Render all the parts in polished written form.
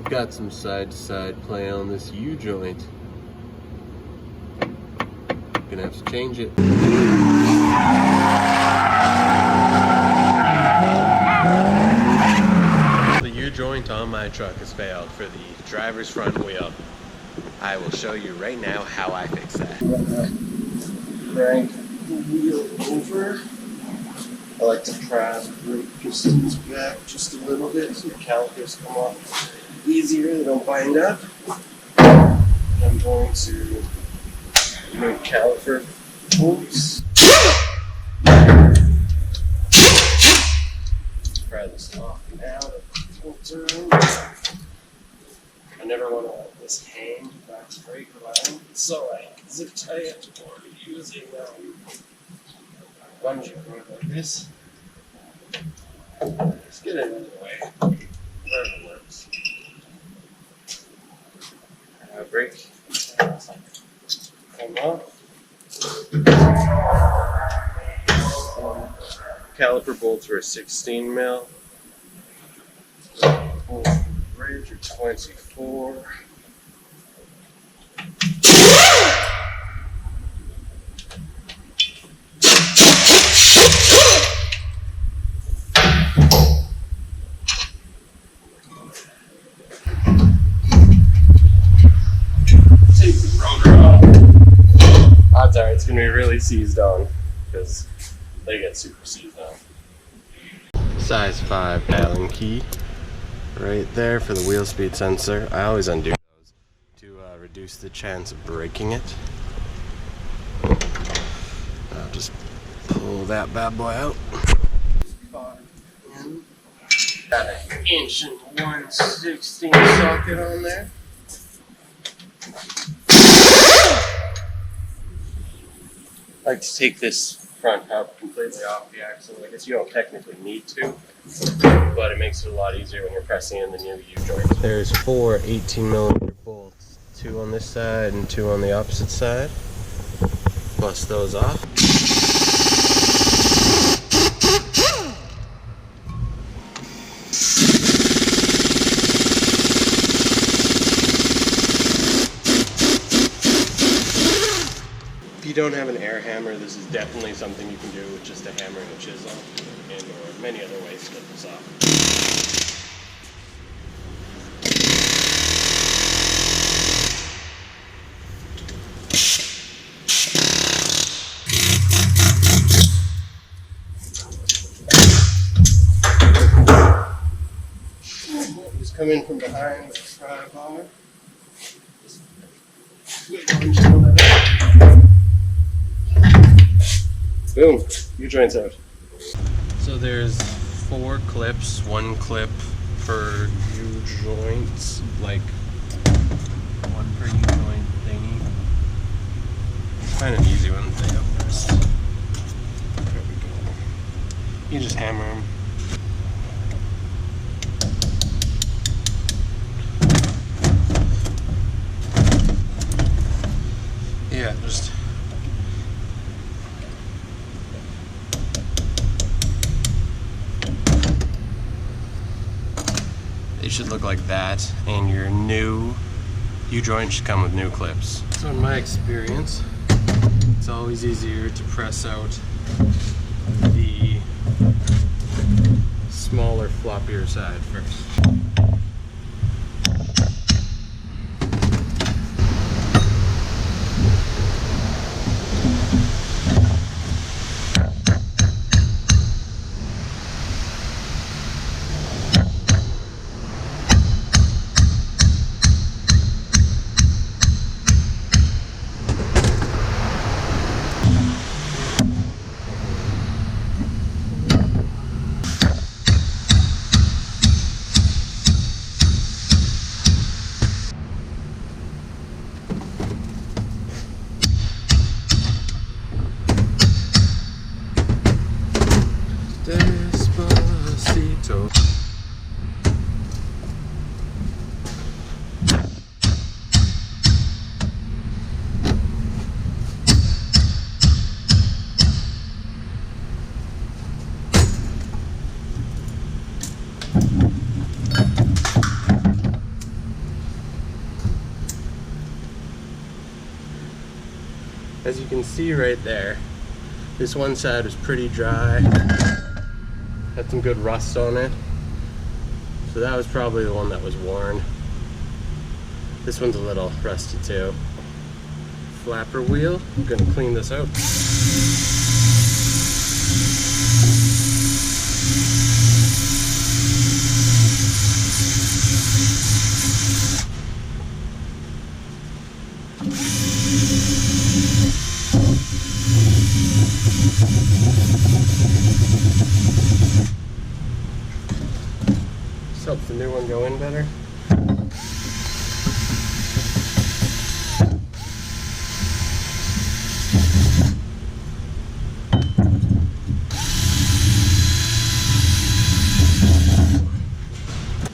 We've got some side-to-side play on this U-joint. Gonna have to change it. The U-joint on my truck has failed for the driver's front wheel. I will show you right now how I fix that. Crank the wheel over. I like to pry the brake pistons back just a little bit so the calipers come off easier, they don't bind up. I'm going to make caliper bolts. Pry this off now. I never want to let this hang back the brake line, so I zip tie it or using bungee cord like this. Just get it out of the way. Wherever works. Brake. Come off. Caliper bolts were 16 mil. Bridge are 24. Take the rotor off. Odds are it's going to be really seized on because they get super seized on. Size 5 Allen key right there for the wheel speed sensor. I always undo those to reduce the chance of breaking it. I'll just pull that bad boy out. Got an 1/1/16 socket on there. I like to take this front hub completely off the axle. I guess you don't technically need to, but it makes it a lot easier when you're pressing in the new U-joint. There's 4 18mm bolts, 2 on this side and 2 on the opposite side. Bust those off. If you don't have an air hammer, this is definitely something you can do with just a hammer and a chisel, and or many other ways to get this off. Just come in from behind with a pry bomber. Boom, U-joint's out. So there's 4 clips, 1 clip per U-joint, like 1 per U-joint thingy. Let's find an easy one to take out first. There we go. You just hammer them. Yeah, just it should look like that, and your new U-joint should come with new clips. So in my experience, it's always easier to press out the smaller, floppier side first. As you can see right there, this one side was pretty dry. Had some good rust on it. So that was probably the one that was worn. This one's a little rusty too. Flapper wheel, I'm gonna clean this out. This helps the new one go in better.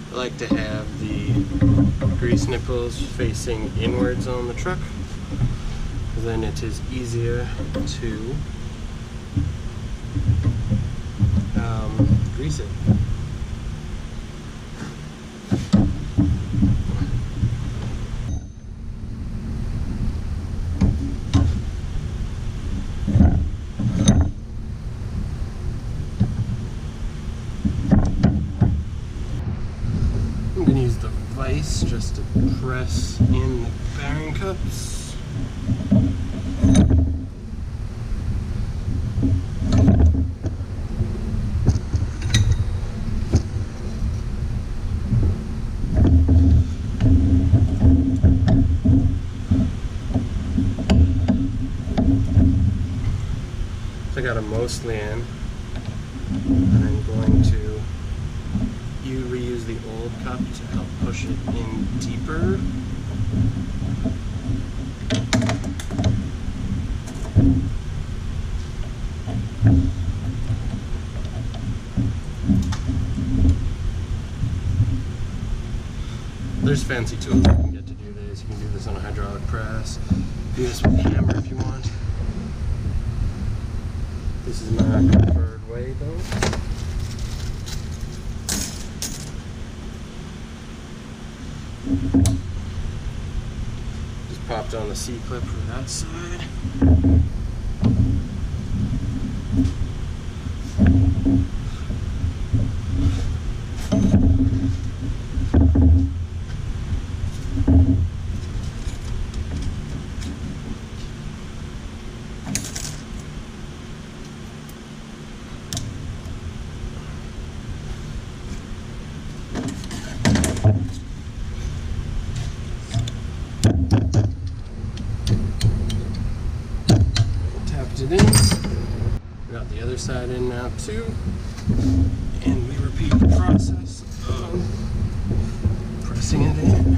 I like to have the grease nipples facing inwards on the truck, then it is easier to grease it. I'm going to use the vise just to press in the bearing cups. So I got them mostly in, and I'm going to reuse the old cup to help push it in deeper. There's fancy tools you can get to do this. You can do this on a hydraulic press. Do this with a hammer if you want. This is my preferred way though. Just popped on the C-clip for that side. It in. We got the other side in now too, and we repeat the process of pressing it in.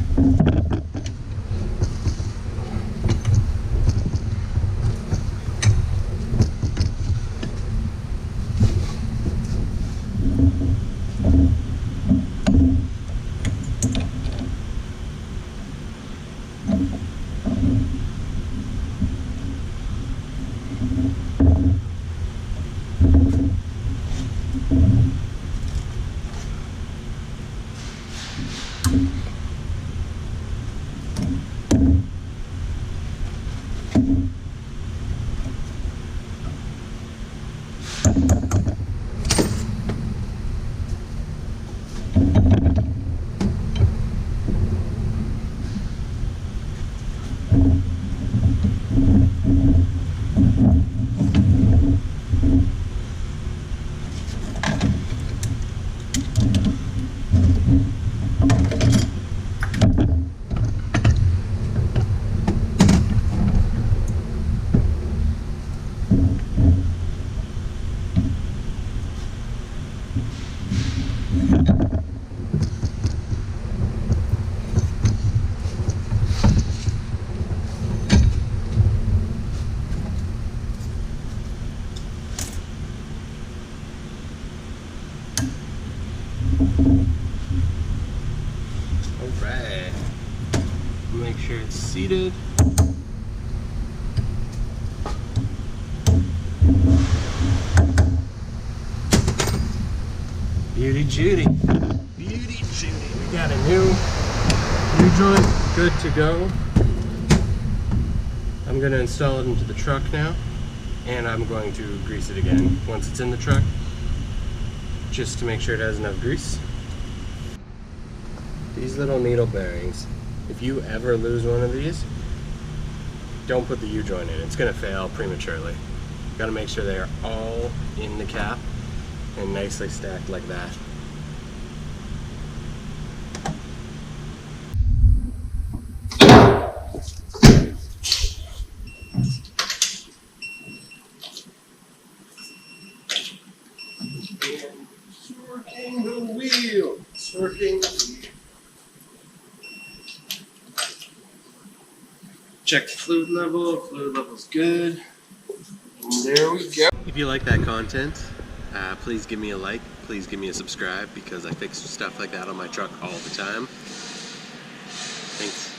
Alright, make sure it's seated. Beauty Judy. Beauty Judy. We got a new joint good to go. I'm going to install it into the truck now, and I'm going to grease it again once it's in the truck, just to make sure it has enough grease. These little needle bearings, if you ever lose one of these, don't put the U-joint in. It's going to fail prematurely. Got to make sure they are all in the cap and nicely stacked like that. And torquing the wheel. Torquing the wheel. Check the fluid level. Fluid level's good. And there we go. If you like that content, please give me a like. Please give me a subscribe, because I fix stuff like that on my truck all the time. Thanks.